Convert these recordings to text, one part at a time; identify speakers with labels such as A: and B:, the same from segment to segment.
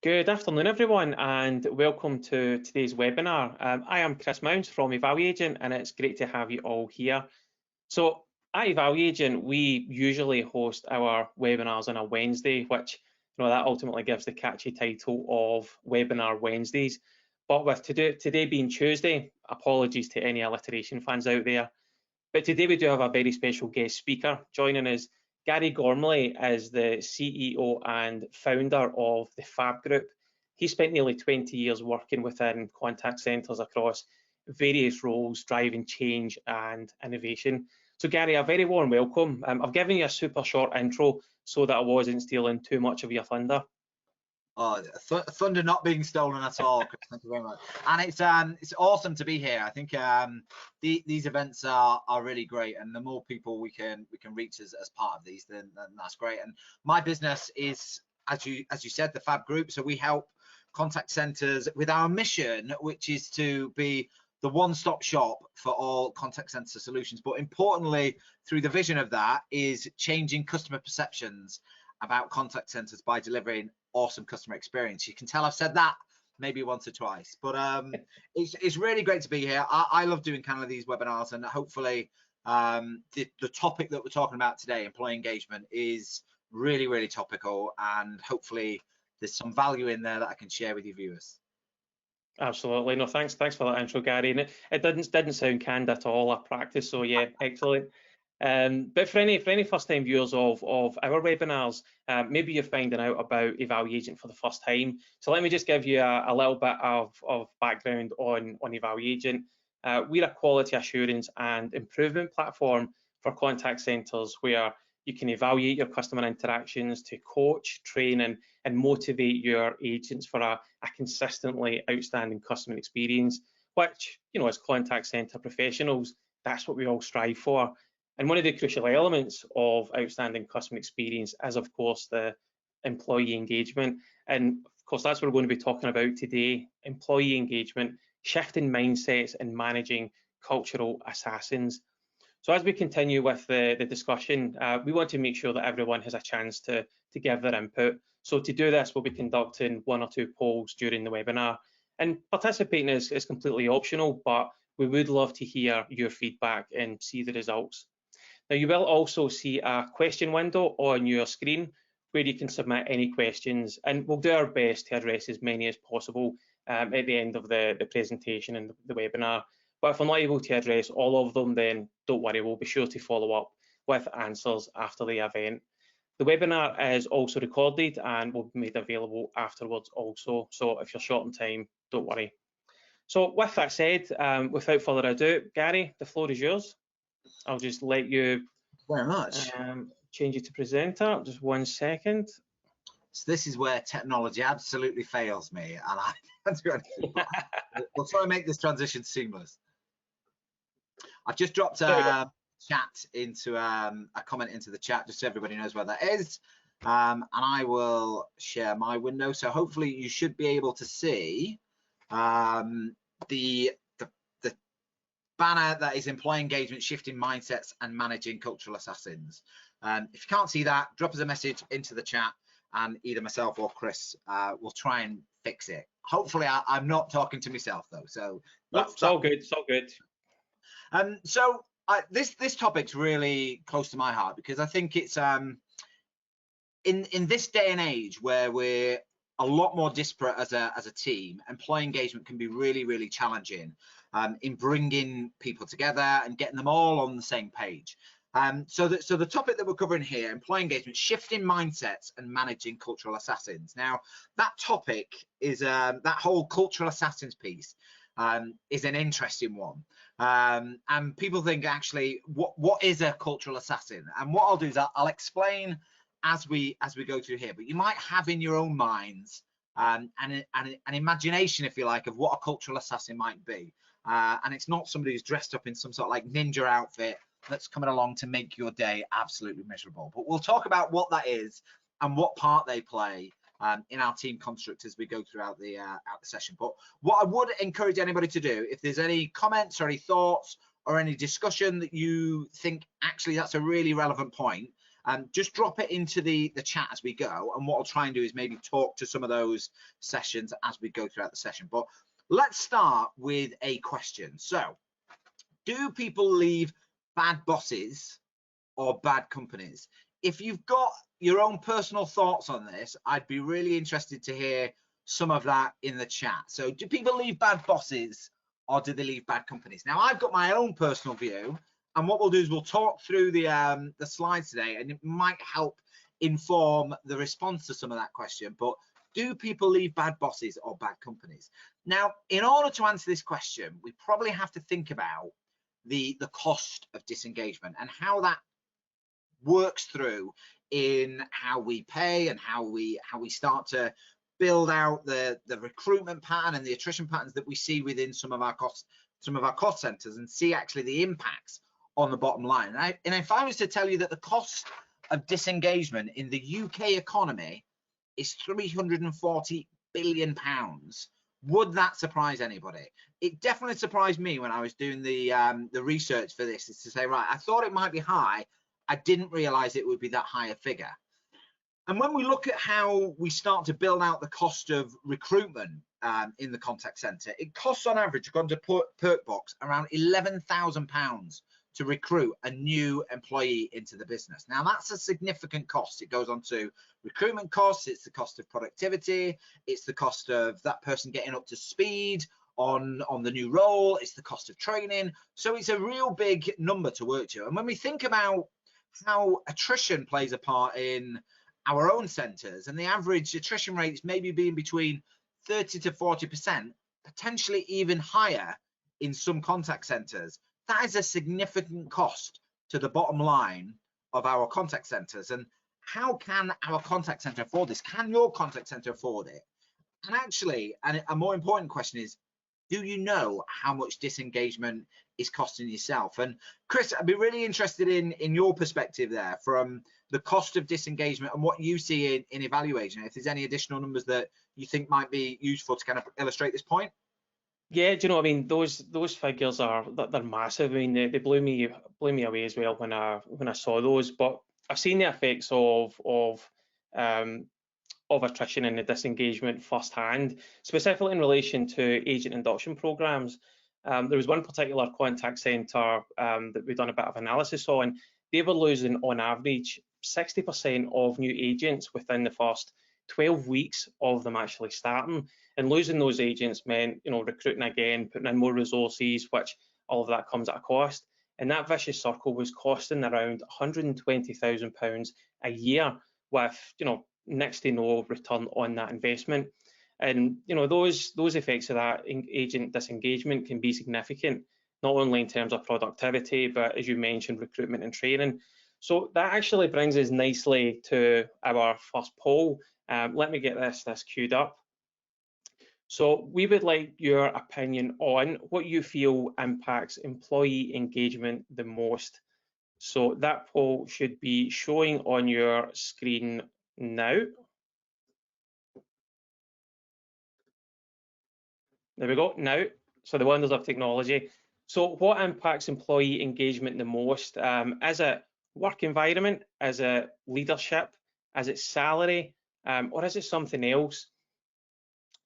A: Good afternoon, everyone, and welcome to today's webinar. I am Chris Mounds from Evaluagent, and it's great to have you all here. So at Evaluagent, we usually host our webinars on a Wednesday, which that ultimately gives the catchy title of Webinar Wednesdays. But with today being Tuesday, apologies to any alliteration fans out there. But today we do have a very special guest speaker joining us. Garry Gormley is the CEO and founder of the Fab Group. He spent nearly 20 years working within contact centres across various roles, driving change and innovation. So Garry, a very warm welcome. I've given you a super short intro so that I wasn't stealing too much of your thunder.
B: Oh, thunder not being stolen at all, Chris. Thank you very much. And it's awesome to be here. I think these events are really great, and the more people we can reach as part of these, then that's great. And my business is, as you said, the Fab Group. So we help contact centers with our mission, which is to be the one-stop shop for all contact center solutions. But importantly, through the vision of that is changing customer perceptions about contact centers by delivering awesome customer experience. You can tell I've said that maybe once or twice, but it's really great to be here. I love doing kind of these webinars, and hopefully the topic that we're talking about today, employee engagement, is really topical, and hopefully there's some value in there that I can share with your viewers.
A: Absolutely. No, thanks for that intro, Garry. And it didn't sound canned at all. I practiced, so yeah, excellent. But for any first-time viewers of our webinars, maybe you're finding out about Evaluagent for the first time. So let me just give you a little bit of background on Evaluagent. We're a quality assurance and improvement platform for contact centres where you can evaluate your customer interactions to coach, train, and motivate your agents for a consistently outstanding customer experience, which, as contact centre professionals, that's what we all strive for. And one of the crucial elements of outstanding customer experience is, of course, the employee engagement. And of course, that's what we're going to be talking about today: employee engagement, shifting mindsets, and managing cultural assassins. So as we continue with the discussion, we want to make sure that everyone has a chance to give their input. So to do this, we'll be conducting one or two polls during the webinar. And participating is completely optional, but we would love to hear your feedback and see the results. Now, you will also see a question window on your screen where you can submit any questions, and we'll do our best to address as many as possible at the end of the presentation and the webinar. But if I'm not able to address all of them, then don't worry, we'll be sure to follow up with answers after the event. The webinar is also recorded and will be made available afterwards also, so if you're short on time, don't worry. So with that said, without further ado, Garry, the floor is yours. I'll just let you
B: very much
A: change it to presenter. Just 1 second.
B: So this is where technology absolutely fails me, and I can't do anything. We'll try and make this transition seamless. I've just dropped a chat into a comment into the chat, just so everybody knows where that is, and I will share my window. So hopefully you should be able to see the banner that is employee engagement, shifting mindsets, and managing cultural assassins. If you can't see that, drop us a message into the chat, and either myself or Chris will try and fix it. Hopefully I'm not talking to myself though, so
A: that's all good. It's all good.
B: So this topic's really close to my heart, because I think it's in this day and age where we're a lot more disparate as a team, employee engagement can be really challenging in bringing people together and getting them all on the same page. So the topic that we're covering here, employee engagement, shifting mindsets and managing cultural assassins. Now, that topic is that whole cultural assassins piece is an interesting one, and people think, actually, what is a cultural assassin? And what I'll do is I'll explain as we go through here, but you might have in your own minds an imagination, if you like, of what a cultural assassin might be. And it's not somebody who's dressed up in some sort of like ninja outfit that's coming along to make your day absolutely miserable. But we'll talk about what that is and what part they play in our team construct as we go throughout the session. But what I would encourage anybody to do, if there's any comments or any thoughts or any discussion that you think actually that's a really relevant point, just drop it into the chat as we go, and what I'll try and do is maybe talk to some of those sessions as we go throughout the session. But let's start with a question. So, do people leave bad bosses or bad companies? If you've got your own personal thoughts on this, I'd be really interested to hear some of that in the chat. So do people leave bad bosses or do they leave bad companies? Now, I've got my own personal view, and what we'll do is we'll talk through the slides today, and it might help inform the response to some of that question. But do people leave bad bosses or bad companies? Now, in order to answer this question, we probably have to think about the cost of disengagement and how that works through in how we pay and how we start to build out the recruitment pattern and the attrition patterns that we see within some of our cost centers, and see actually the impacts on the bottom line. And if I was to tell you that the cost of disengagement in the UK economy is £340 billion, would that surprise anybody? It definitely surprised me when I was doing the research for this, is to say, right, I thought it might be high, I didn't realize it would be that high a figure. And when we look at how we start to build out the cost of recruitment in the contact center, it costs on average, according to Perkbox, around £11,000 to recruit a new employee into the business. Now, that's a significant cost. It goes on to recruitment costs, it's the cost of productivity, it's the cost of that person getting up to speed on the new role, it's the cost of training. So it's a real big number to work to. And when we think about how attrition plays a part in our own centers, and the average attrition rates maybe being between 30 to 40%, potentially even higher in some contact centers, that is a significant cost to the bottom line of our contact centers. And how can our contact center afford this? Can your contact center afford it? And actually, and a more important question is, do you know how much disengagement is costing yourself? And Chris, I'd be really interested in your perspective there, from the cost of disengagement and what you see in evaluation, if there's any additional numbers that you think might be useful to kind of illustrate this point.
A: Yeah, do you know what I mean? Those figures they're massive. I mean, they blew me away as well when I saw those. But I've seen the effects of attrition and the disengagement firsthand, specifically in relation to agent induction programs. There was one particular contact centre that we've done a bit of analysis on. They were losing, on average, 60% of new agents within the first 12 weeks of them actually starting. And losing those agents meant, recruiting again, putting in more resources, which all of that comes at a cost. And that vicious circle was costing around £120,000 a year, with, next to no return on that investment. And those effects of that agent disengagement can be significant, not only in terms of productivity, but as you mentioned, recruitment and training. So that actually brings us nicely to our first poll. Let me get this queued up. So we would like your opinion on what you feel impacts employee engagement the most. So that poll should be showing on your screen now. There we go, now. So the wonders of technology. So what impacts employee engagement the most? Is it work environment? Is it leadership? Is it salary? Or is it something else?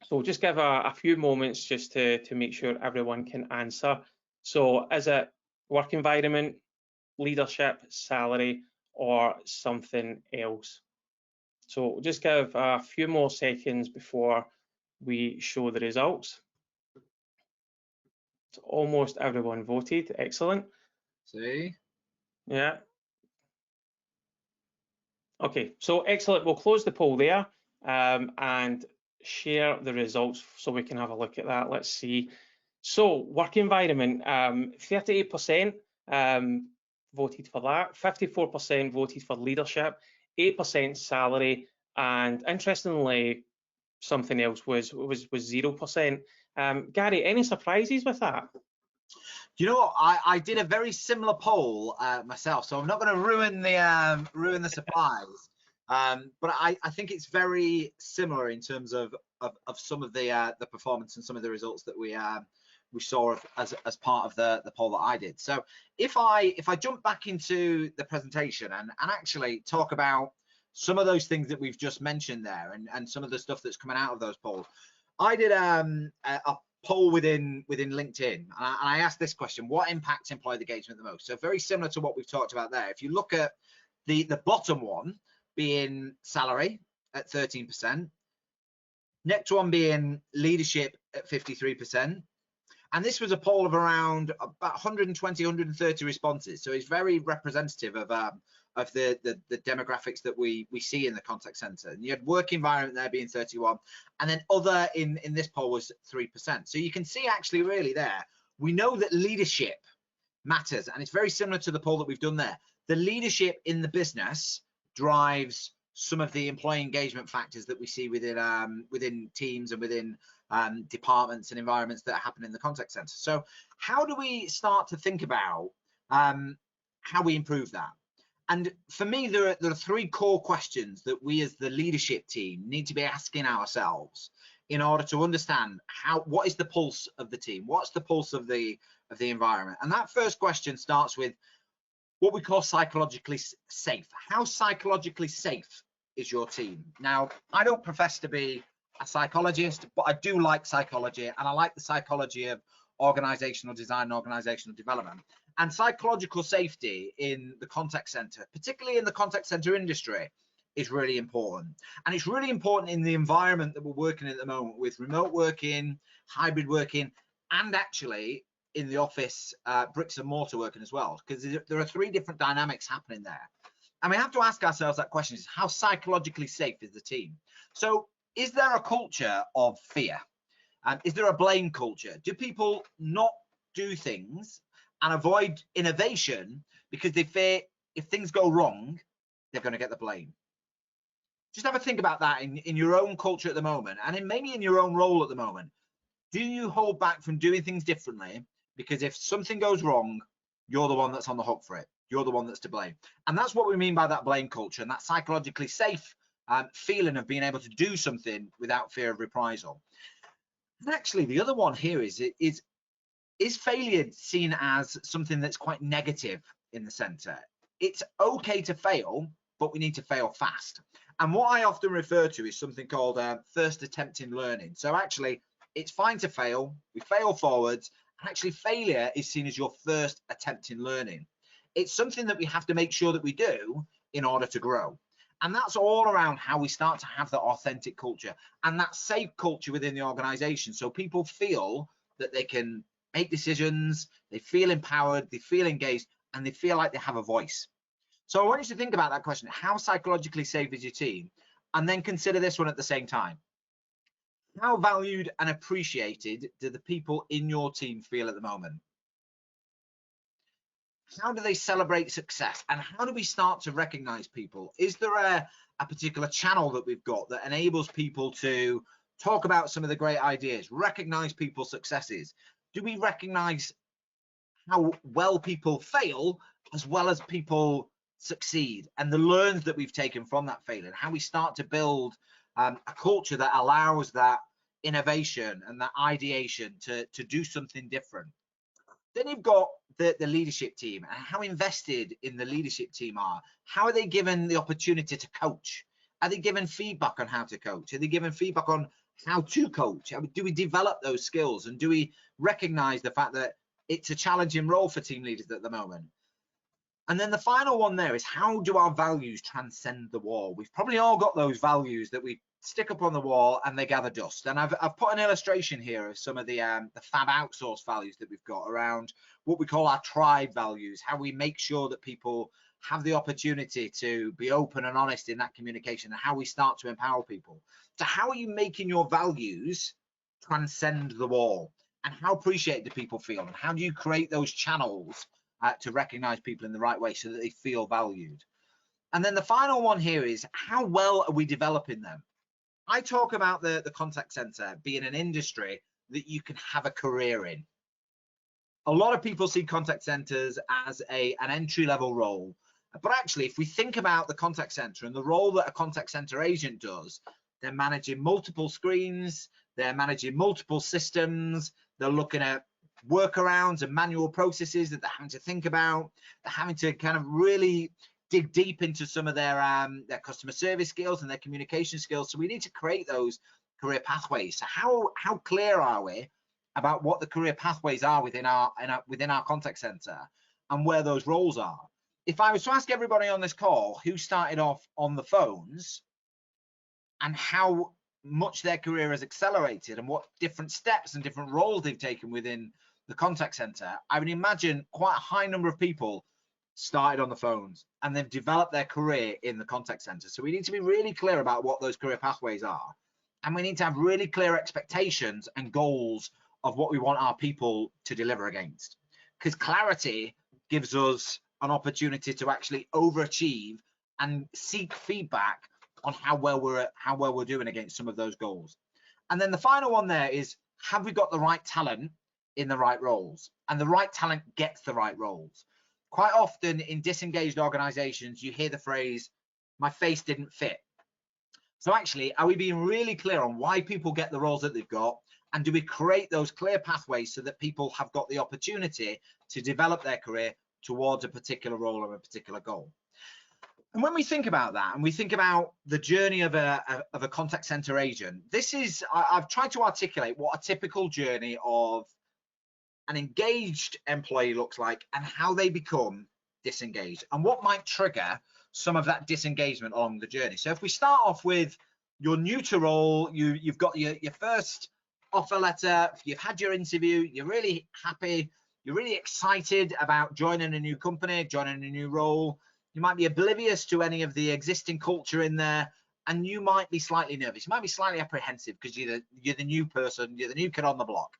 A: So just give a few moments just to make sure everyone can answer. So is it work environment, leadership, salary, or something else? So just give a few more seconds before we show the results. So almost everyone voted. Excellent.
B: See?
A: Yeah. Okay, so excellent. We'll close the poll there and share the results so we can have a look at that. Let's see. So work environment, 38% voted for that, 54% voted for leadership, 8% salary, and interestingly, something else was 0%. Gary, any surprises with that?
B: You know what? I did a very similar poll myself, so I'm not going to ruin the surprise. But I think it's very similar in terms of some of the performance and some of the results that we saw as part of the poll that I did. So if I jump back into the presentation and actually talk about some of those things that we've just mentioned there, and some of the stuff that's coming out of those polls, I did a poll within LinkedIn, and I asked this question: what impacts employee engagement the most? So very similar to what we've talked about there. If you look at the bottom one being salary at 13%, next one being leadership at 53%. And this was a poll of around about 120, 130 responses. So it's very representative of the demographics that we see in the contact center. And you had work environment there being 31, and then other in this poll was 3%. So you can see actually really there, we know that leadership matters, and it's very similar to the poll that we've done there. The leadership in the business drives some of the employee engagement factors that we see within teams and within departments and environments that happen in the contact center. So how do we start to think about how we improve that? And for me, there are three core questions that we as the leadership team need to be asking ourselves in order to understand what is the pulse of the team, what's the pulse of the environment. And that first question starts with what we call psychologically safe. How psychologically safe is your team? Now, I don't profess to be a psychologist, but I do like psychology, and I like the psychology of organizational design and organizational development. And psychological safety in the contact center, particularly in the contact center industry, is really important. And it's really important in the environment that we're working in at the moment, with remote working, hybrid working, and actually in the office, bricks and mortar working as well, because there are three different dynamics happening there. And we have to ask ourselves that question: is how psychologically safe is the team? So is there a culture of fear? Is there a blame culture? Do people not do things and avoid innovation because they fear if things go wrong, they're going to get the blame? Just have a think about that in your own culture at the moment, and maybe in your own role at the moment. Do you hold back from doing things differently because if something goes wrong, you're the one that's on the hook for it? You're the one that's to blame. And that's what we mean by that blame culture, and that psychologically safe feeling of being able to do something without fear of reprisal. And actually, the other one here is failure seen as something that's quite negative in the center? It's okay to fail, but we need to fail fast. And what I often refer to is something called first attempt in learning. So actually, it's fine to fail. We fail forwards. Actually, failure is seen as your first attempt in learning. It's something that we have to make sure that we do in order to grow. And that's all around how we start to have that authentic culture and that safe culture within the organization. So people feel that they can make decisions, they feel empowered, they feel engaged, and they feel like they have a voice. So I want you to think about that question: how psychologically safe is your team? And then consider this one at the same time. How valued and appreciated do the people in your team feel at the moment? How do they celebrate success? And how do we start to recognize people? Is there a particular channel that we've got that enables people to talk about some of the great ideas, recognize people's successes? Do we recognize how well people fail as well as people succeed, and the learns that we've taken from that failure, how we start to build a culture that allows that innovation and that ideation to do something different? Then you've got the leadership team, and how invested in the leadership team are. How are they given the opportunity to coach? Are they given feedback on how to coach? Are they given feedback on how to coach? Do we develop those skills? And do we recognize the fact that it's a challenging role for team leaders at the moment? And then the final one there is, how do our values transcend the wall? We've probably all got those values that we stick up on the wall and they gather dust. And I've put an illustration here of some of the fab outsource values that we've got around what we call our tribe values, how we make sure that people have the opportunity to be open and honest in that communication, and how we start to empower people. So how are you making your values transcend the wall? And how appreciated do people feel? And how do you create those channels to recognize people in the right way so that they feel valued? And then the final one here is, how well are we developing them? I talk about the contact center being an industry that you can have a career in. A lot of people see contact centers as an entry-level role, but actually, if we think about the contact center and the role that a contact center agent does, they're managing multiple screens, they're managing multiple systems, they're looking at workarounds and manual processes that they're having to think about. They're having to kind of really dig deep into some of their customer service skills and their communication skills. So we need to create those career pathways. So how clear are we about what the career pathways are within our contact center and where those roles are? If I was to ask everybody on this call who started off on the phones and how much their career has accelerated and what different steps and different roles they've taken within the contact center, I would imagine quite a high number of people started on the phones and they've developed their career in the contact center. So we need to be really clear about what those career pathways are, and we need to have really clear expectations and goals of what we want our people to deliver against, because clarity gives us an opportunity to actually overachieve and seek feedback on how well we're doing against some of those goals. And then the final one there is, have we got the right talent in the right roles? And the right talent gets the right roles. Quite often in disengaged organizations, you hear the phrase, my face didn't fit. So actually, are we being really clear on why people get the roles that they've got? And do we create those clear pathways so that people have got the opportunity to develop their career towards a particular role or a particular goal? And when we think about that, and we think about the journey of a contact center agent, I've tried to articulate what a typical journey of an engaged employee looks like and how they become disengaged and what might trigger some of that disengagement along the journey. So if we start off with, you're new to role, you've got your first offer letter, you've had your interview, you're really happy, you're really excited about joining a new company, joining a new role. You might be oblivious to any of the existing culture in there, and you might be slightly nervous. You might be slightly apprehensive because you're the new person, you're the new kid on the block.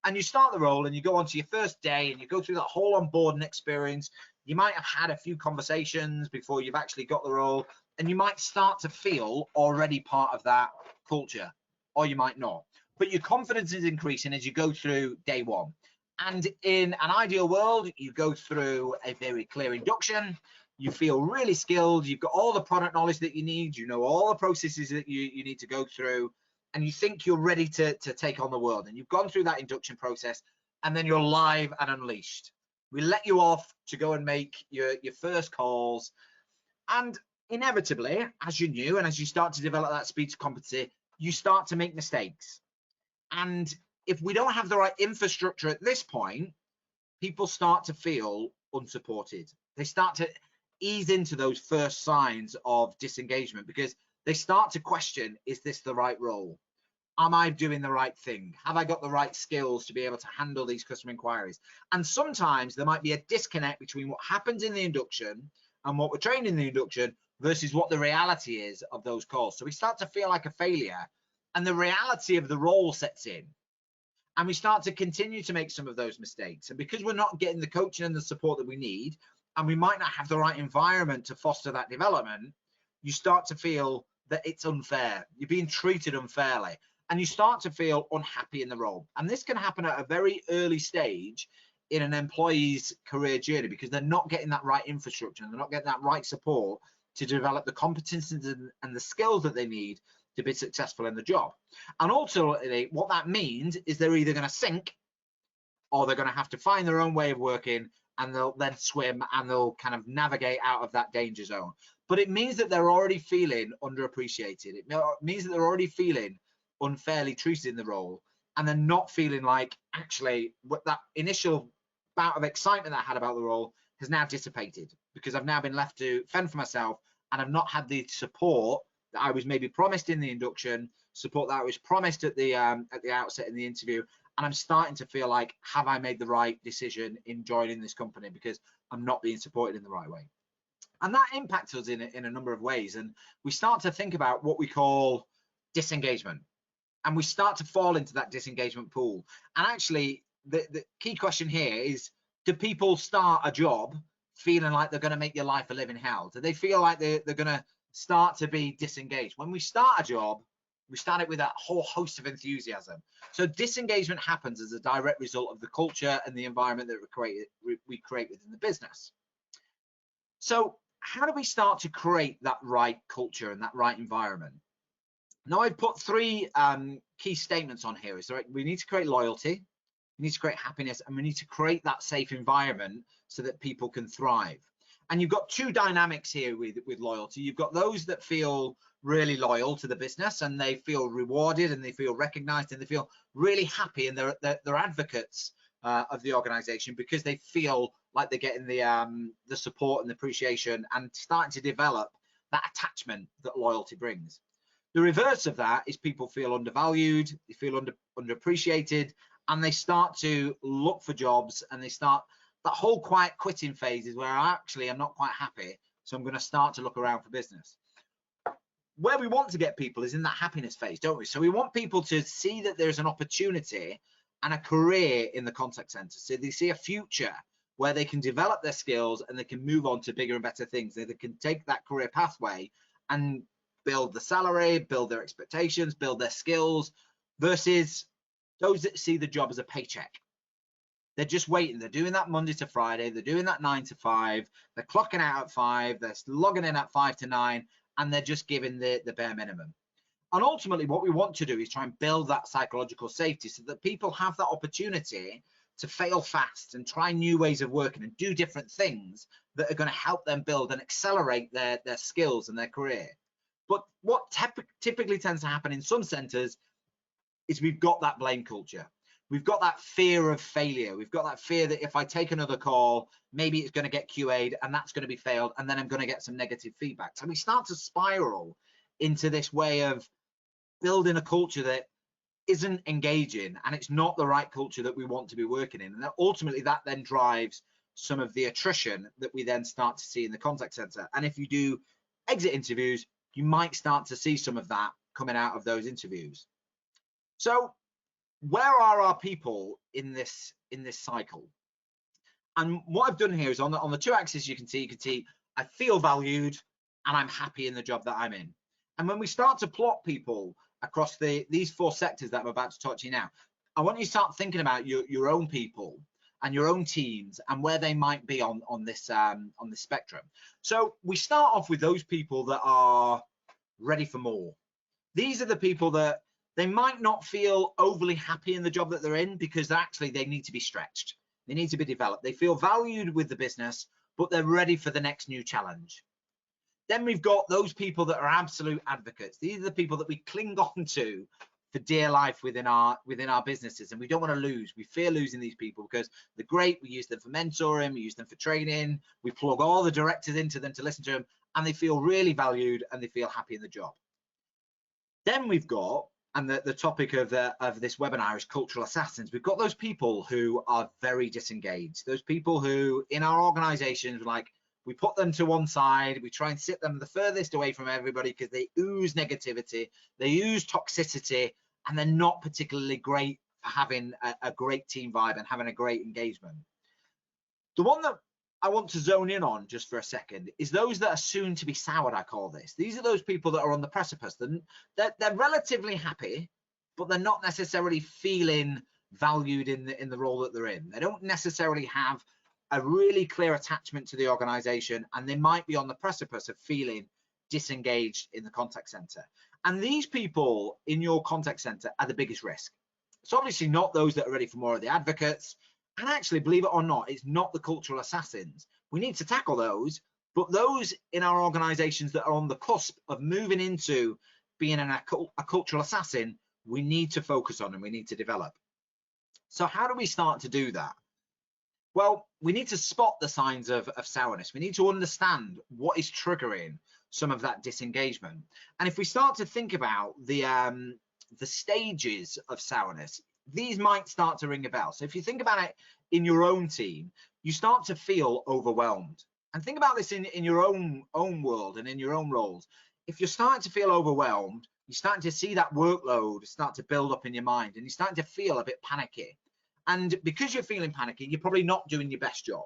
B: And you start the role and you go on to your first day and you go through that whole onboarding experience. You might have had a few conversations before you've actually got the role, and you might start to feel already part of that culture, or you might not. But your confidence is increasing as you go through day one. And in an ideal world, you go through a very clear induction. You feel really skilled. You've got all the product knowledge that you need. You know all the processes that you need to go through. And you think you're ready to take on the world. And you've gone through that induction process. And then you're live and unleashed. We let you off to go and make your first calls. And inevitably, as you're new and as you start to develop that speed to competency, you start to make mistakes. And if we don't have the right infrastructure at this point, people start to feel unsupported. They start to ease into those first signs of disengagement because they start to question, is this the right role? Am I doing the right thing? Have I got the right skills to be able to handle these customer inquiries? And sometimes there might be a disconnect between what happens in the induction and what we're trained in the induction versus what the reality is of those calls. So we start to feel like a failure, and the reality of the role sets in. And we start to continue to make some of those mistakes. And because we're not getting the coaching and the support that we need, and we might not have the right environment to foster that development, you start to feel that it's unfair. You're being treated unfairly. And you start to feel unhappy in the role. And this can happen at a very early stage in an employee's career journey because they're not getting that right infrastructure and they're not getting that right support to develop the competencies and the skills that they need to be successful in the job. And ultimately, what that means is they're either going to sink or they're going to have to find their own way of working, and they'll then swim and they'll kind of navigate out of that danger zone. But it means that they're already feeling underappreciated. It means that they're already feeling unfairly treated in the role, and they're not feeling like actually what that initial bout of excitement that I had about the role has now dissipated because I've now been left to fend for myself, and I've not had the support that I was maybe promised in the induction, support that I was promised at the outset in the interview, and I'm starting to feel like, have I made the right decision in joining this company because I'm not being supported in the right way? And that impacts us in a number of ways, and we start to think about what we call disengagement, and we start to fall into that disengagement pool. And actually, the key question here is, do people start a job feeling like they're going to make your life a living hell? Do they feel like they're going to start to be disengaged? When we start a job, we start it with a whole host of enthusiasm. So disengagement happens as a direct result of the culture and the environment that we create within the business. So how do we start to create that right culture and that right environment? Now, I've put three key statements on here. We need to create loyalty, we need to create happiness, and we need to create that safe environment so that people can thrive. And you've got two dynamics here with loyalty. You've got those that feel really loyal to the business, and they feel rewarded, and they feel recognized, and they feel really happy, and they're advocates of the organization because they feel like they're getting the support and the appreciation and starting to develop that attachment that loyalty brings. The reverse of that is people feel undervalued, they feel underappreciated, and they start to look for jobs, and they start that whole quiet quitting phase is where actually I'm not quite happy, so I'm going to start to look around for business. Where we want to get people is in that happiness phase, don't we? So we want people to see that there's an opportunity and a career in the contact center. So they see a future where they can develop their skills and they can move on to bigger and better things. They can take that career pathway and build the salary, build their expectations, build their skills, versus those that see the job as a paycheck. They're just waiting. They're doing that Monday to Friday. They're doing that 9 to 5. They're clocking out at 5. They're logging in at 5 to 9, and they're just giving the bare minimum. And ultimately, what we want to do is try and build that psychological safety so that people have that opportunity to fail fast and try new ways of working and do different things that are going to help them build and accelerate their skills and their career. But what typically tends to happen in some centers is we've got that blame culture. We've got that fear of failure. We've got that fear that if I take another call, maybe it's going to get QA'd and that's going to be failed, and then I'm going to get some negative feedback. So we start to spiral into this way of building a culture that isn't engaging, and it's not the right culture that we want to be working in. And ultimately that then drives some of the attrition that we then start to see in the contact center. And if you do exit interviews, you might start to see some of that coming out of those interviews. So where are our people in this cycle? And what I've done here is on the two axes, you can see I feel valued and I'm happy in the job that I'm in. And when we start to plot people across these four sectors that I'm about to talk to you now, I want you to start thinking about your own people and your own teams and where they might be on this spectrum. So we start off with those people that are ready for more. These are the people that they might not feel overly happy in the job that they're in because actually they need to be stretched. They need to be developed. They feel valued with the business, but they're ready for the next new challenge. Then we've got those people that are absolute advocates. These are the people that we cling on to for dear life within our businesses, and we don't want to lose. We fear losing these people because they're great. We use them for mentoring, we use them for training, we plug all the directors into them to listen to them, and they feel really valued and they feel happy in the job. Then we've got, and the topic of this webinar is cultural assassins. We've got those people who are very disengaged, those people who in our organizations, like, we put them to one side, we try and sit them the furthest away from everybody because they ooze negativity, they ooze toxicity, and they're not particularly great for having a great team vibe and having a great engagement. The one that I want to zone in on just for a second is those that are soon to be soured, I call this. These are those people that are on the precipice. They're relatively happy, but they're not necessarily feeling valued in the role that they're in. They don't necessarily have a really clear attachment to the organization, and they might be on the precipice of feeling disengaged in the contact center. And these people in your contact center are the biggest risk. It's obviously not those that are ready for more of the advocates. And actually, believe it or not, it's not the cultural assassins. We need to tackle those, but those in our organizations that are on the cusp of moving into being a cultural assassin, we need to focus on and we need to develop. So how do we start to do that? Well, we need to spot the signs of sourness. We need to understand what is triggering some of that disengagement. And if we start to think about the stages of sourness, these might start to ring a bell. So if you think about it in your own team, you start to feel overwhelmed. And think about this in your own world and in your own roles. If you're starting to feel overwhelmed, you're starting to see that workload start to build up in your mind, and you're starting to feel a bit panicky. And because you're feeling panicky, you're probably not doing your best job,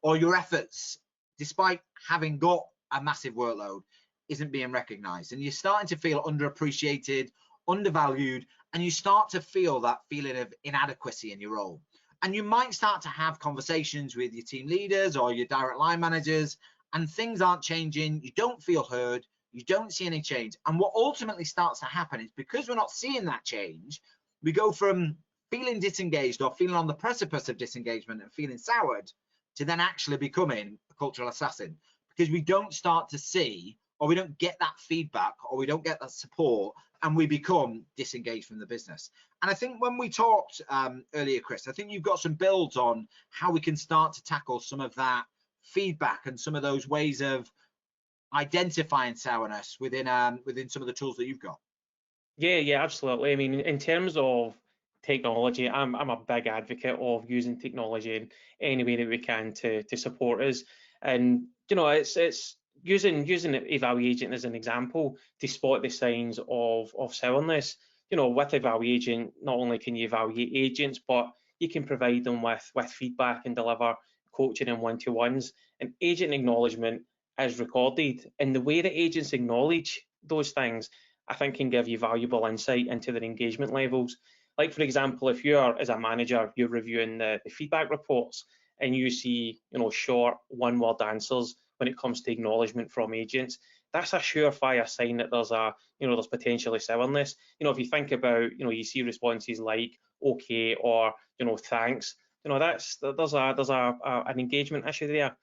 B: or your efforts, despite having got a massive workload, isn't being recognized. And you're starting to feel underappreciated, undervalued, and you start to feel that feeling of inadequacy in your role. And you might start to have conversations with your team leaders or your direct line managers, and things aren't changing. You don't feel heard. You don't see any change. And what ultimately starts to happen is, because we're not seeing that change, we go from feeling disengaged or feeling on the precipice of disengagement and feeling soured to then actually becoming a cultural assassin, because we don't start to see, or we don't get that feedback, or we don't get that support, and we become disengaged from the business. And I think when we talked earlier, Chris, I think you've got some builds on how we can start to tackle some of that feedback and some of those ways of identifying sourness within some of the tools that you've got.
A: Yeah, absolutely. I mean, in terms of technology, I'm a big advocate of using technology in any way that we can to support us. And it's using evaluating as an example to spot the signs of sourness. With evaluating, not only can you evaluate agents, but you can provide them with feedback and deliver coaching and one-to-ones. And agent acknowledgement is recorded, and the way that agents acknowledge those things, I think, can give you valuable insight into their engagement levels. Like, for example, if you're, as a manager, you're reviewing the feedback reports and you see, short one-word answers when it comes to acknowledgement from agents, that's a surefire sign that there's potentially sourness. If you think about, you see responses like okay or thanks, there's an engagement issue there.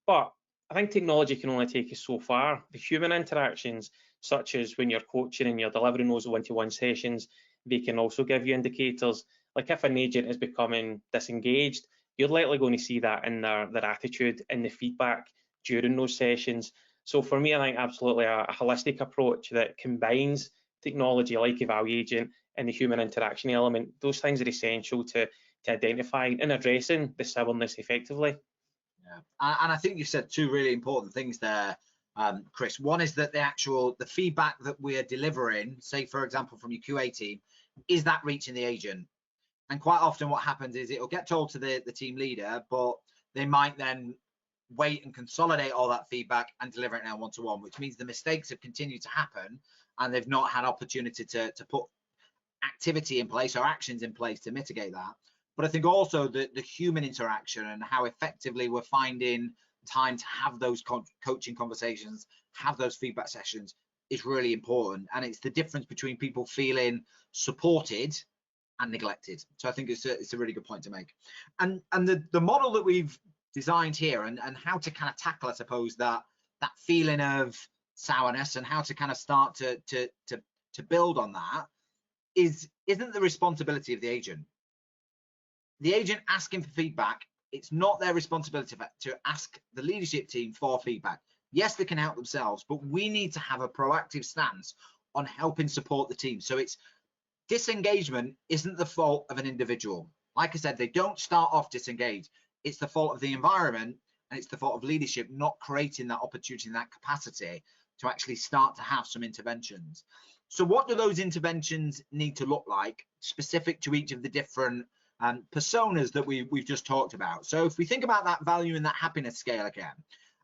A: But I think technology can only take us so far. The human interactions, such as when you're coaching and you're delivering those one-to-one sessions, they can also give you indicators. Like if an agent is becoming disengaged, you're likely going to see that in their attitude and the feedback during those sessions. So for me, I think absolutely a holistic approach that combines technology like evaluating and the human interaction element, those things are essential to identifying and addressing the sourness effectively.
B: Yeah, and I think you said two really important things there, Chris. One is that the feedback that we are delivering, say for example from your QA team, is that reaching the agent? And quite often what happens is it'll get told to the team leader, but they might then wait and consolidate all that feedback and deliver it now one-to-one, which means the mistakes have continued to happen and they've not had opportunity to put activity in place or actions in place to mitigate that. But I think also the human interaction and how effectively we're finding time to have those coaching conversations, have those feedback sessions is really important. And it's the difference between people feeling supported and neglected. So I think it's a really good point to make. And the model that we've designed here and how to kind of tackle, I suppose, that feeling of sourness and how to kind of start to build on that isn't the responsibility of the agent. The agent asking for feedback, it's not their responsibility to ask the leadership team for feedback. Yes, they can help themselves, but we need to have a proactive stance on helping support the team. So it's disengagement isn't the fault of an individual. Like I said, they don't start off disengaged. It's the fault of the environment and it's the fault of leadership not creating that opportunity and that capacity to actually start to have some interventions. So what do those interventions need to look like specific to each of the different personas that we've just talked about? So if we think about that value and that happiness scale again,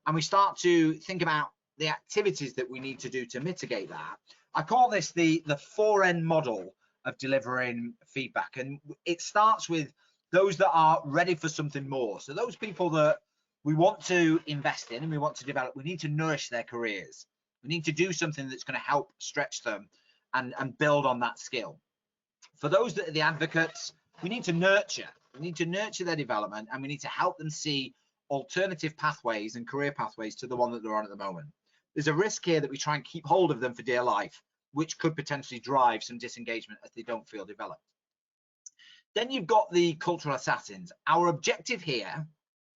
B: and we start to think about the activities that we need to do to mitigate that, I call this the 4N model of delivering feedback. And it starts with those that are ready for something more. So those people that we want to invest in and we want to develop, we need to nourish their careers. We need to do something that's going to help stretch them and build on that skill. For those that are the advocates, we need to nurture. We need to nurture their development and we need to help them see alternative pathways and career pathways to the one that they're on at the moment. There's a risk here that we try and keep hold of them for dear life, which could potentially drive some disengagement as they don't feel developed. Then you've got the cultural assassins. Our objective here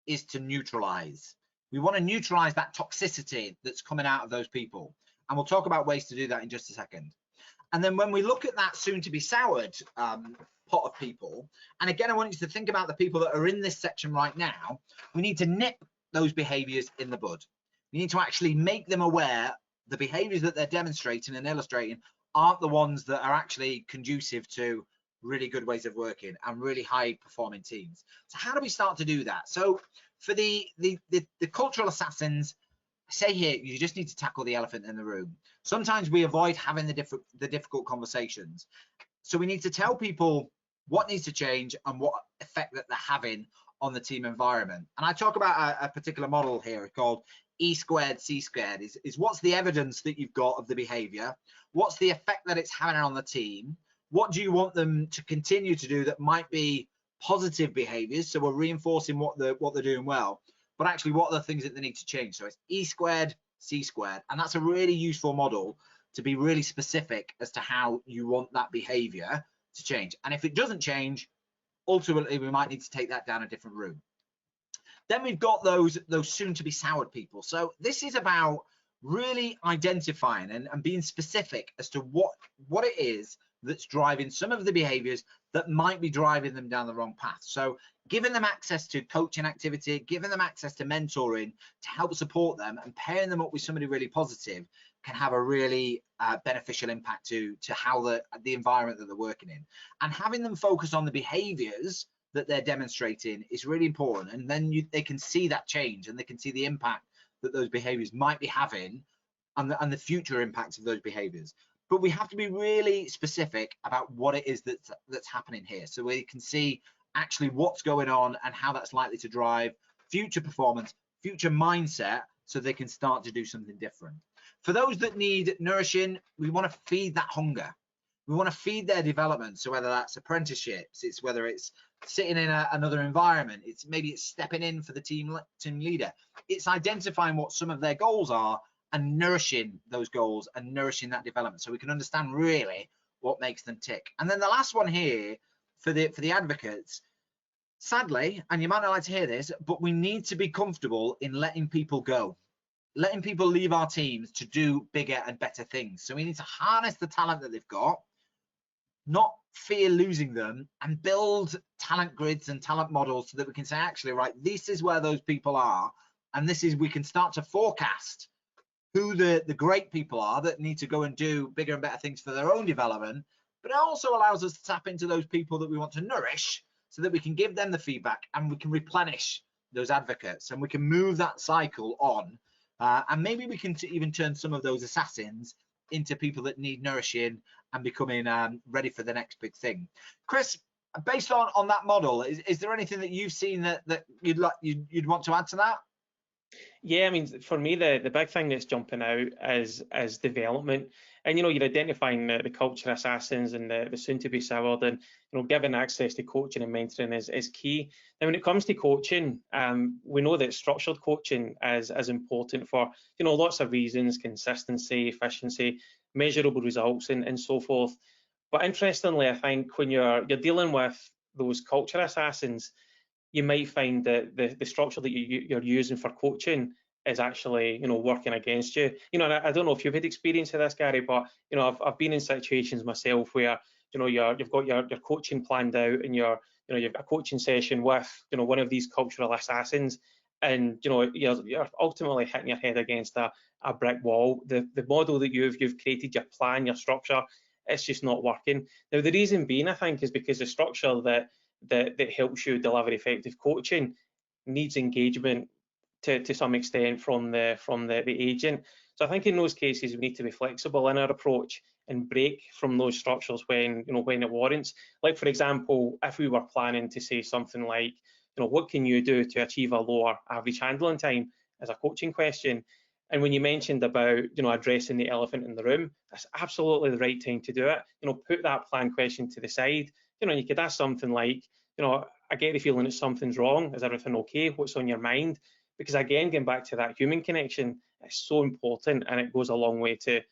B: is to neutralize. We want to neutralize that toxicity that's coming out of those people. And we'll talk about ways to do that in just a second. And then when we look at that soon to be soured pot of people, and again, I want you to think about the people that are in this section right now, we need to nip those behaviors in the bud. We need to actually make them aware the behaviors that they're demonstrating and illustrating aren't the ones that are actually conducive to really good ways of working and really high performing teams. So how do we start to do that? So for the cultural assassins, I say here, you just need to tackle the elephant in the room. Sometimes we avoid having the difficult conversations. So we need to tell people what needs to change and what effect that they're having on the team environment. And I talk about a particular model here called E squared, C squared, is what's the evidence that you've got of the behavior? What's the effect that it's having on the team? What do you want them to continue to do that might be positive behaviors? So we're reinforcing what they're doing well, but actually what are the things that they need to change? So it's E squared, C squared, and that's a really useful model to be really specific as to how you want that behavior to change. And if it doesn't change, ultimately we might need to take that down a different route. Then we've got those soon to be soured people. So this is about really identifying and being specific as to what it is that's driving some of the behaviors that might be driving them down the wrong path. So giving them access to coaching activity, giving them access to mentoring to help support them, and pairing them up with somebody really positive can have a really beneficial impact to how the environment that they're working in. And having them focus on the behaviors that they're demonstrating is really important, and then they can see that change, and they can see the impact that those behaviors might be having and the future impacts of those behaviors. But we have to be really specific about what it is that's happening here, so we can see actually what's going on and how that's likely to drive future performance, future mindset, so they can start to do something different. For those that need nourishing, we want to feed that hunger. We want to feed their development. So whether that's apprenticeships, it's whether it's sitting in another environment, maybe it's stepping in for the team leader. It's identifying what some of their goals are and nourishing those goals and nourishing that development, so we can understand really what makes them tick. And then the last one here for the advocates, sadly, and you might not like to hear this, but we need to be comfortable in letting people go, letting people leave our teams to do bigger and better things. So we need to harness the talent that they've got, not fear losing them, and build talent grids and talent models so that we can say, actually, right, this is where those people are, and we can start to forecast who the great people are that need to go and do bigger and better things for their own development. But it also allows us to tap into those people that we want to nourish, so that we can give them the feedback and we can replenish those advocates, and we can move that cycle on. And maybe we can even turn some of those assassins into people that need nourishing and becoming ready for the next big thing. Chris, based on that model, is there anything that you've seen that you'd want to add to that?
A: Yeah, I mean, for me, the big thing that's jumping out is development. And, you're identifying the culture assassins and the soon-to-be soured, and, giving access to coaching and mentoring is key. Now, when it comes to coaching, we know that structured coaching is important for, lots of reasons: consistency, efficiency, measurable results, and so forth. But interestingly, I think when you're dealing with those culture assassins, you might find that the structure that you're using for coaching is actually, working against you. And I don't know if you've had experience of this, Gary, but I've been in situations myself where you've got your coaching planned out, and you've got a coaching session with one of these cultural assassins, and you're ultimately hitting your head against a brick wall. The model that you've created, your plan, your structure, it's just not working. Now, the reason being, I think, is because the structure that helps you deliver effective coaching needs engagement to some extent from the agent. So I think in those cases we need to be flexible in our approach and break from those structures when it warrants. Like, for example, if we were planning to say something like, what can you do to achieve a lower average handling time, as a coaching question, and when you mentioned about addressing the elephant in the room, that's absolutely the right time to do it. Put that plan question to the side. You could ask something like, I get the feeling that something's wrong. Is everything okay? What's on your mind? Because again, getting back to that human connection, it's so important, and it goes a long way to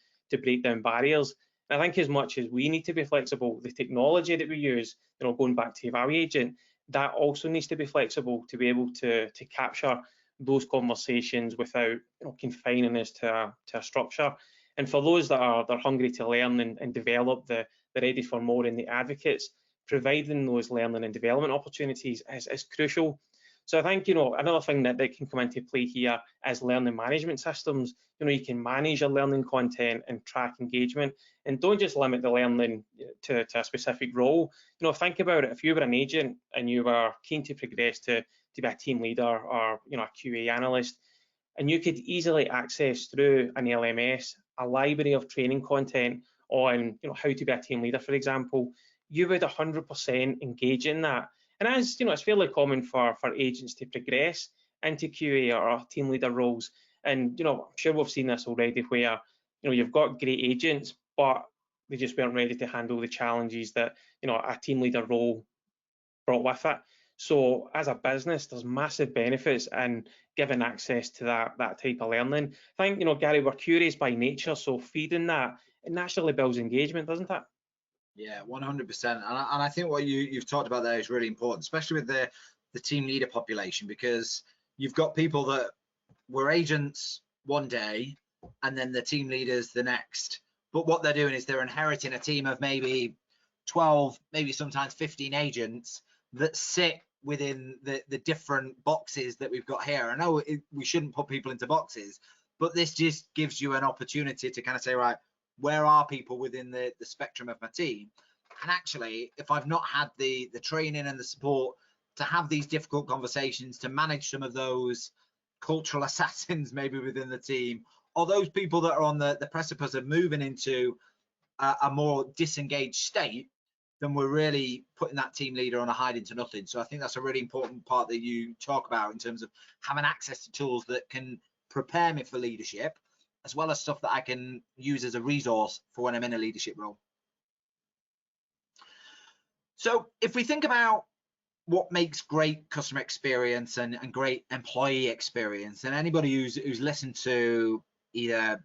A: break down barriers. And I think as much as we need to be flexible, the technology that we use, going back to Evaluate Agent, that also needs to be flexible to be able to capture those conversations without confining us to a structure. And for those that are hungry to learn and develop, they're ready for more in the advocates, providing those learning and development opportunities is crucial. So I think another thing that can come into play here is learning management systems. You can manage your learning content and track engagement, and don't just limit the learning to a specific role. Think about it. If you were an agent and you were keen to progress to be a team leader or a QA analyst, and you could easily access through an LMS a library of training content on how to be a team leader, for example, you would 100% engage in that. And as it's fairly common for agents to progress into QA or team leader roles. And I'm sure we've seen this already, where you've got great agents, but they just weren't ready to handle the challenges that, you know, a team leader role brought with it. So as a business, there's massive benefits in giving access to that type of learning. I think, you know, Gary, we're curious by nature, so feeding that, it naturally builds engagement, doesn't it?
B: Yeah, 100%. And I think what you've talked about there is really important, especially with the team leader population, because you've got people that were agents one day and then the team leaders the next. But what they're doing is they're inheriting a team of maybe 12, maybe sometimes 15 agents that sit within the different boxes that we've got here. I know we shouldn't put people into boxes, but this just gives you an opportunity to kind of say, right, where are people within the spectrum of my team? And actually, if I've not had the training and the support to have these difficult conversations, to manage some of those cultural assassins maybe within the team, or those people that are on the precipice of moving into a more disengaged state, then we're really putting that team leader on a hide into nothing. So I think that's a really important part that you talk about in terms of having access to tools that can prepare me for leadership, as well as stuff that I can use as a resource for when I'm in a leadership role. So if we think about what makes great customer experience and great employee experience, and anybody who's listened to either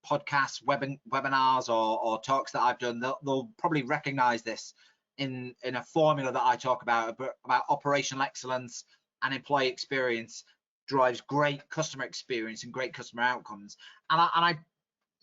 B: podcasts, webinars or talks that I've done, they'll probably recognize this in a formula that I talk about operational excellence and employee experience drives great customer experience and great customer outcomes. And I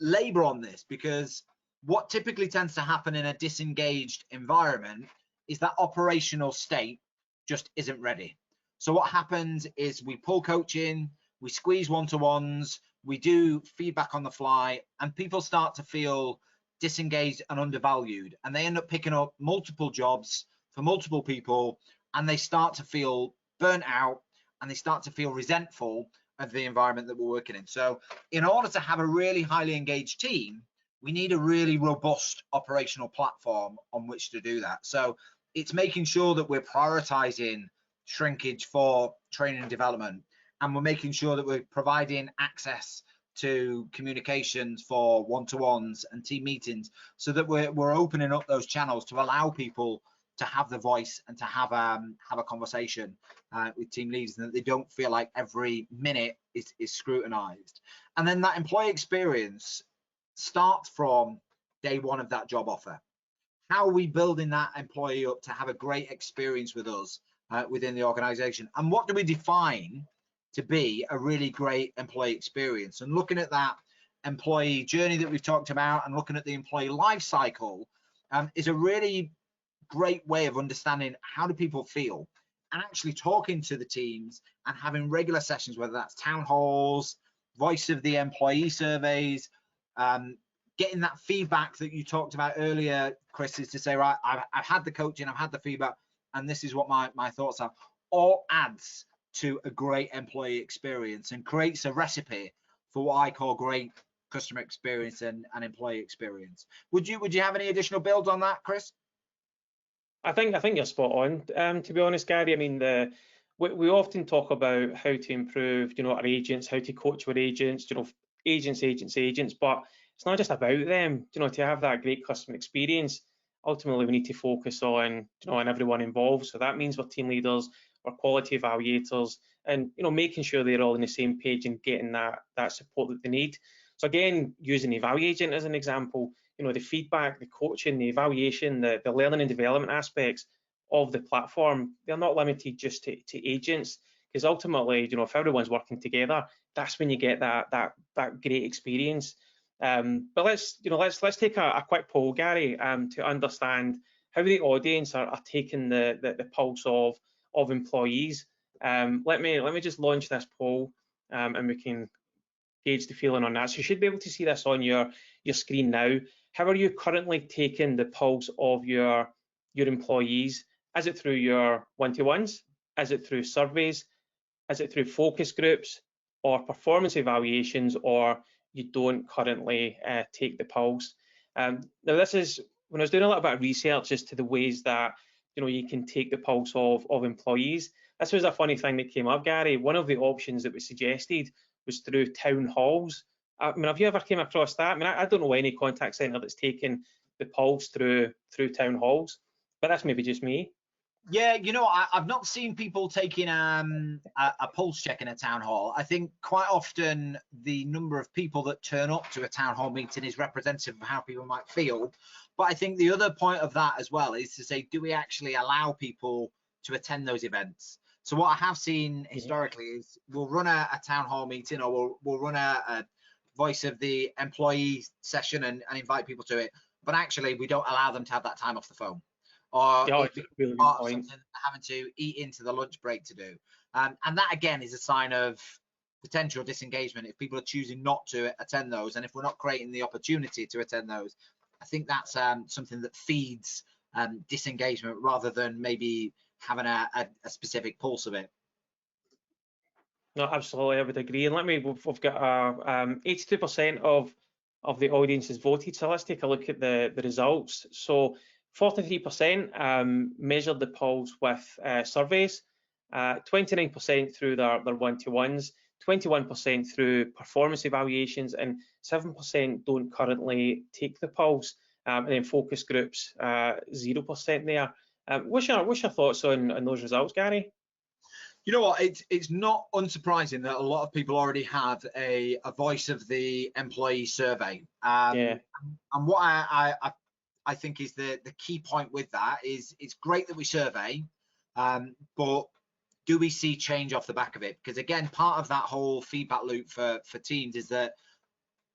B: labor on this because what typically tends to happen in a disengaged environment is that operational state just isn't ready. So what happens is we pull coaching, we squeeze one-to-ones, we do feedback on the fly, and people start to feel disengaged and undervalued, and they end up picking up multiple jobs for multiple people, and they start to feel burnt out, and they start to feel resentful of the environment that we're working in. So in order to have a really highly engaged team, we need a really robust operational platform on which to do that. So it's making sure that we're prioritizing shrinkage for training and development, and we're making sure that we're providing access to communications for one-to-ones and team meetings, so that we're opening up those channels to allow people to have the voice and to have a conversation with team leaders, and that they don't feel like every minute is scrutinized. And then that employee experience starts from day one of that job offer. How are we building that employee up to have a great experience with us within the organization? And what do we define to be a really great employee experience? And looking at that employee journey that we've talked about and looking at the employee life cycle is a really great way of understanding how do people feel, and actually talking to the teams and having regular sessions, whether that's town halls, voice of the employee surveys, getting that feedback that you talked about earlier, Chris, is to say, right, I've had the coaching, I've had the feedback, and this is what my thoughts are. All adds to a great employee experience and creates a recipe for what I call great customer experience and employee experience. Would you have any additional builds on that, Chris?
A: I think you're spot on. To be honest, Gary, I mean, we often talk about how to improve, you know, our agents, how to coach our agents, you know, agents, but it's not just about them. You know, to have that great customer experience, ultimately we need to focus on, you know, on everyone involved. So that means we're team leaders, we're quality evaluators, and, you know, making sure they're all on the same page and getting that support that they need. So again, using Evaluagent as an example, you know, the feedback, the coaching, the evaluation, the learning and development aspects of the platform, they're not limited just to agents, because ultimately, you know, if everyone's working together, that's when you get that great experience. But let's take a quick poll, Gary, to understand how the audience are taking the pulse of employees. Let me just launch this poll, and we can gauge the feeling on that. So you should be able to see this on your screen now. How are you currently taking the pulse of your employees? Is it through your one-to-ones? Is it through surveys? Is it through focus groups or performance evaluations, or you don't currently take the pulse? Now, this is when I was doing a little bit of research as to the ways that, you know, you can take the pulse of employees. This was a funny thing that came up, Gary. One of the options that was suggested was through town halls. I mean, have you ever came across that? I mean, I don't know any contact centre that's taken the pulse through town halls. But that's maybe just me.
B: Yeah, you know, I've not seen people taking a pulse check in a town hall. I think quite often the number of people that turn up to a town hall meeting is representative of how people might feel. But I think the other point of that as well is to say, do we actually allow people to attend those events? So what I have seen historically is we'll run a town hall meeting, or we'll run a voice of the employee session and invite people to it, but actually we don't allow them to have that time off the phone, or
A: Really good
B: part of
A: point.
B: something having to eat into the lunch break to do. And that again is a sign of potential disengagement if people are choosing not to attend those, and if we're not creating the opportunity to attend those. I think that's something that feeds disengagement rather than maybe having a specific pulse of it.
A: No, absolutely, I would agree. And we've got 82% of the audience has voted. So let's take a look at the results. So 43% measured the pulse with surveys, 29% through their one-to-ones, 21% through performance evaluations, and 7% don't currently take the pulse. And then focus groups, 0% there. What's your thoughts on those results, Gary?
B: You know what, it's not unsurprising that a lot of people already have a voice of the employee survey. And what I think is the key point with that is it's great that we survey, but do we see change off the back of it? Because again, part of that whole feedback loop for teams is that,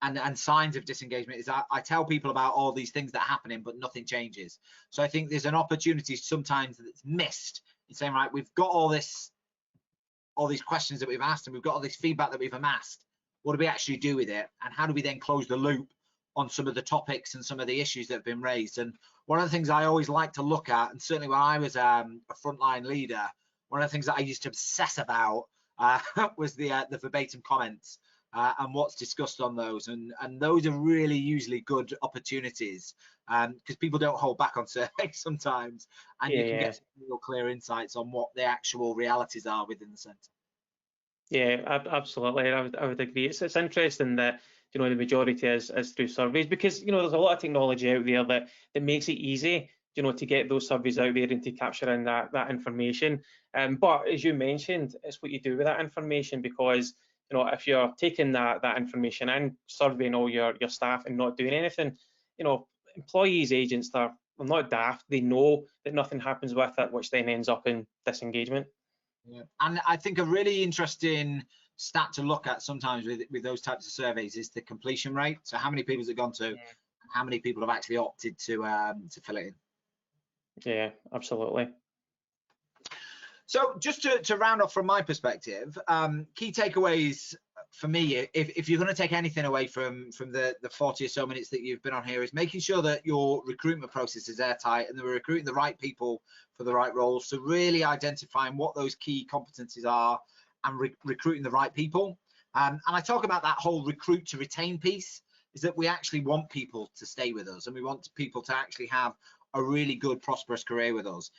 B: and signs of disengagement is I tell people about all these things that are happening, but nothing changes. So I think there's an opportunity sometimes that's missed in saying, right, we've got all these questions that we've asked, and we've got all this feedback that we've amassed. What do we actually do with it? And how do we then close the loop on some of the topics and some of the issues that have been raised? And one of the things I always like to look at, and certainly when I was a frontline leader, one of the things that I used to obsess about was the verbatim comments and what's discussed on those. And those are really usually good opportunities because people don't hold back on surveys sometimes, and you can get some real clear insights on what the actual realities are within the centre.
A: Yeah, absolutely. I would agree. It's interesting that the majority is through surveys, because there's a lot of technology out there that makes it easy to get those surveys out there and to capture in that information. But as you mentioned, it's what you do with that information, because if you're taking that information and surveying all your staff and not doing anything, employees, agents, they're not daft. They know that nothing happens with it, which then ends up in disengagement.
B: Yeah. And I think a really interesting stat to look at sometimes with those types of surveys is the completion rate. So how many people has it gone to, and how many people have actually opted to fill it in.
A: Yeah, absolutely.
B: So just to round off from my perspective, key takeaways for me, if you're going to take anything away from the 40 or so minutes that you've been on here, is making sure that your recruitment process is airtight and that we're recruiting the right people for the right roles. So really identifying what those key competencies are and recruiting the right people. And I talk about that whole recruit to retain piece, is that we actually want people to stay with us, and we want people to actually have a really good, prosperous career with us.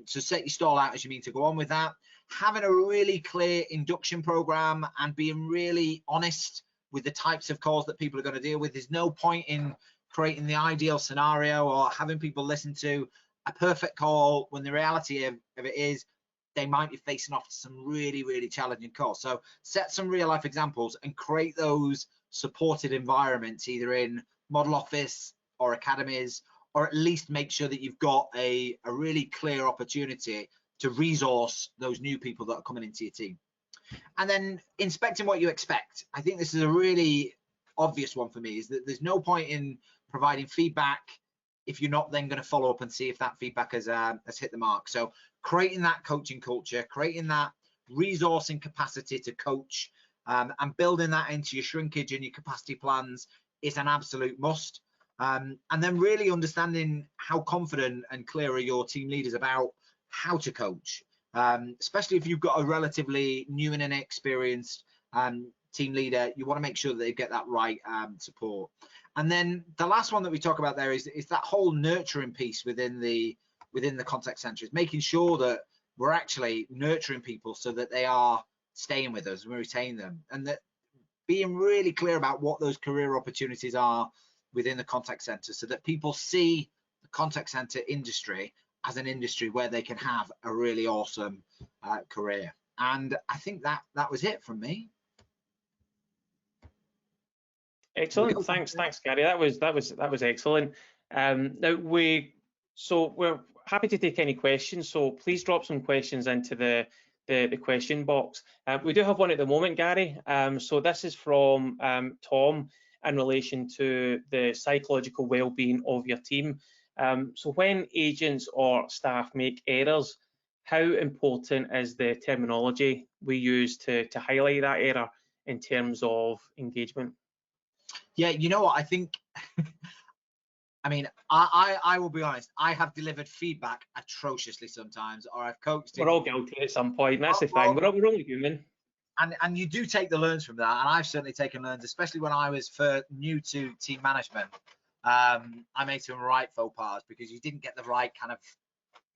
B: So set your stall out as you mean to go on with that. Having a really clear induction program and being really honest with the types of calls that people are going to deal with. There's no point in creating the ideal scenario or having people listen to a perfect call when the reality of it is they might be facing off to some really, really challenging calls. So set some real life examples and create those supported environments, either in model office or academies, or at least make sure that you've got a really clear opportunity to resource those new people that are coming into your team. And then inspecting what you expect. I think this is a really obvious one for me, is that there's no point in providing feedback if you're not then going to follow up and see if that feedback has hit the mark. So creating that coaching culture, creating that resourcing capacity to coach, and building that into your shrinkage and your capacity plans is an absolute must. And then really understanding how confident and clear are your team leaders about how to coach, especially if you've got a relatively new and inexperienced team leader. You want to make sure that they get that right support. And then the last one that we talk about there is that whole nurturing piece within the contact center, is making sure that we're actually nurturing people so that they are staying with us and we retain them, and that being really clear about what those career opportunities are, within the contact center, so that people see the contact center industry as an industry where they can have a really awesome career. And I think that was it from me.
A: Excellent. Thanks, Garry. That was excellent. Now we're happy to take any questions. So please drop some questions into the question box. We do have one at the moment, Garry. So this is from Tom in relation to the psychological well-being of your team. So when agents or staff make errors, how important is the terminology we use to highlight that error in terms of engagement?
B: Yeah, you know what, I think, I mean, I will be honest, I have delivered feedback atrociously sometimes, or I've coached.
A: We're all guilty at some point, that's the thing, we're only human.
B: And you do take the learns from that, and I've certainly taken learns, especially when I was new to team management. I made some right faux pas because you didn't get the right kind of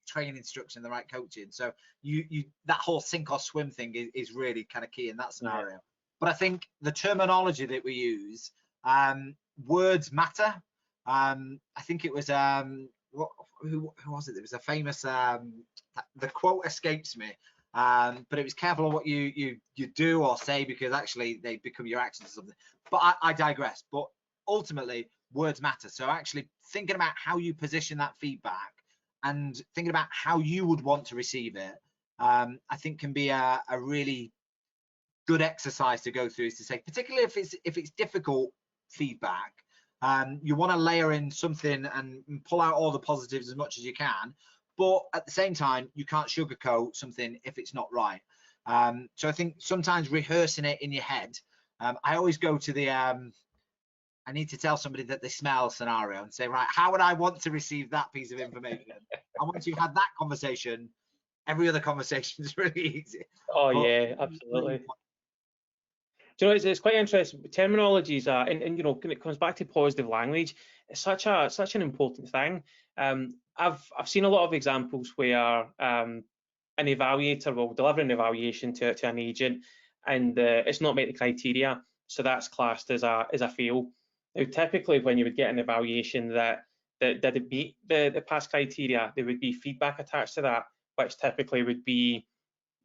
B: training instruction, the right coaching. So that whole sink or swim thing is really kind of key in that scenario. Yeah. But I think the terminology that we use, words matter. I think it was who was it? There was a famous the quote escapes me, but it was careful of what you do or say, because actually they become your actions or something. But I digress. But ultimately, words matter. So actually thinking about how you position that feedback and thinking about how you would want to receive it, I think can be a really good exercise to go through, is to say, particularly if it's difficult feedback, you want to layer in something and pull out all the positives as much as you can, but at the same time you can't sugarcoat something if it's not right. So I think sometimes rehearsing it in your head, I always go to the I need to tell somebody that they smell scenario and say, right, how would I want to receive that piece of information? And once you've had that conversation, every other conversation is really easy.
A: Oh, but, yeah, absolutely. Do you know, it's quite interesting. Terminologies are, and you know, when it comes back to positive language, it's such an important thing. I've seen a lot of examples where an evaluator will deliver an evaluation to an agent, and it's not met the criteria, so that's classed as a fail. Now, typically, when you would get an evaluation that didn't meet the past criteria, there would be feedback attached to that, which typically would be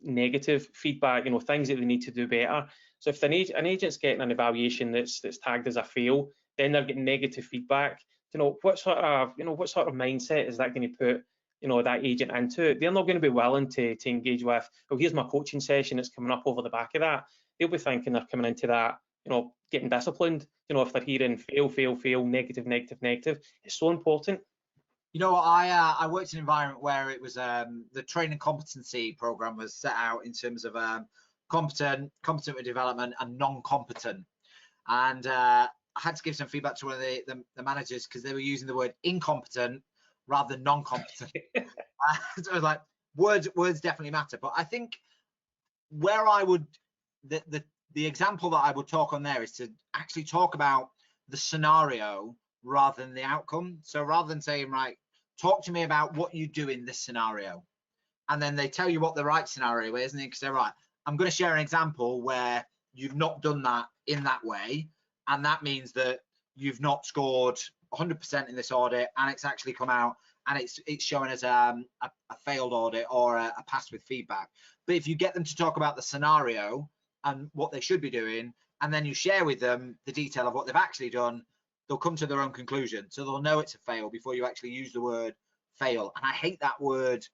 A: negative feedback, you know, things that they need to do better. So if an agent's getting an evaluation that's tagged as a fail, then they're getting negative feedback. You know, what sort of mindset is that going to put, you know, that agent into? They're not going to be willing to engage with, well, here's my coaching session that's coming up over the back of that. They'll be thinking they're coming into that, you know, getting disciplined. You know, if they're hearing fail, negative, it's so important.
B: You know, I worked in an environment where it was the training competency program was set out in terms of competent with development, and non-competent. And I had to give some feedback to one of the managers, because they were using the word incompetent rather than non-competent. So I was like, words definitely matter. But I think where I would, the example that I would talk on there is to actually talk about the scenario rather than the outcome. So rather than saying, right, talk to me about what you do in this scenario, and then they tell you what the right scenario is, and you can say, right, I'm going to share an example where you've not done that in that way, and that means that you've not scored 100% in this audit, and it's actually come out and it's showing as a failed audit or a pass with feedback. But if you get them to talk about the scenario and what they should be doing, and then you share with them the detail of what they've actually done, they'll come to their own conclusion. So they'll know it's a fail before you actually use the word fail. And I hate that word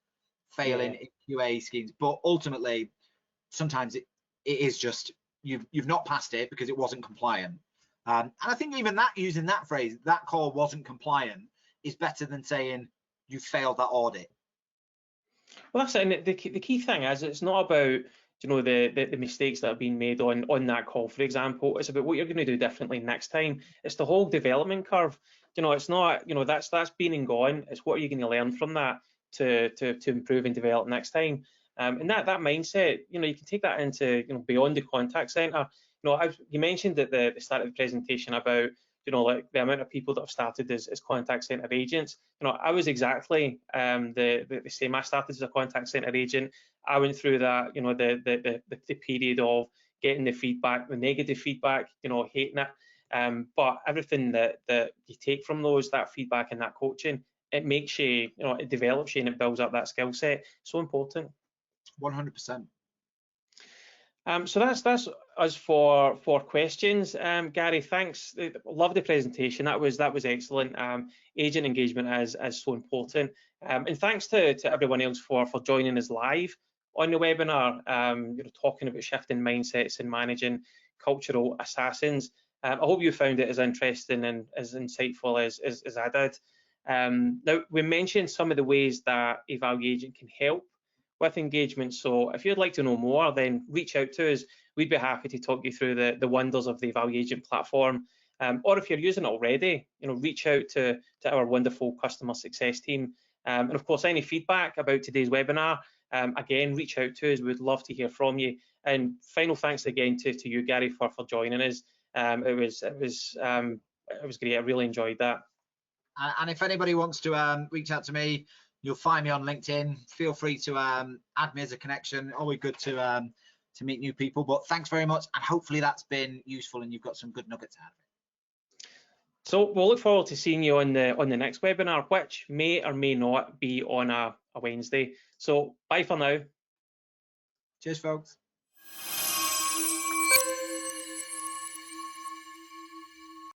B: fail in QA schemes, but ultimately sometimes it is just you've not passed it because it wasn't compliant. And I think even that, using that phrase, that call wasn't compliant, is better than saying you failed that audit.
A: Well, that's it. And the key thing is, it's not about, you know, the mistakes that have been made on that call, for example. It's about what you're going to do differently next time. It's the whole development curve. You know, it's not, you know, that's been and gone. It's what are you going to learn from that to improve and develop next time. And that mindset, you know, you can take that into, you know, beyond the contact center. You know, you mentioned at the start of the presentation about, you know, like the amount of people that have started as contact center agents. You know, I was exactly the same. I started as a contact center agent. I went through that, you know, the period of getting the feedback, the negative feedback, you know, hating it. But everything that you take from those, that feedback and that coaching, it makes you, it develops you and it builds up that skill set. So important.
B: 100%.
A: So that's us for questions. Garry, thanks. Love the presentation. That was excellent. Agent engagement is so important. And thanks to everyone else for joining us live on the webinar. Talking about shifting mindsets and managing cultural assassins. I hope you found it as interesting and as insightful as I did. Now, we mentioned some of the ways that Evaluation can help with engagement. So if you'd like to know more, then reach out to us. We'd be happy to talk you through the wonders of the Evaluation platform. Or if you're using it already, reach out to our wonderful customer success team. And of course, any feedback about today's webinar, again, reach out to us. We'd love to hear from you. And final thanks again to you, Garry, for joining us. It was great. I really enjoyed that.
B: And if anybody wants to reach out to me, you'll find me on LinkedIn. Feel free to add me as a connection. Always good to meet new people. But thanks very much, and hopefully that's been useful and you've got some good nuggets out of it.
A: So we'll look forward to seeing you on the next webinar, which may or may not be on a Wednesday. So bye for now.
B: Cheers, folks.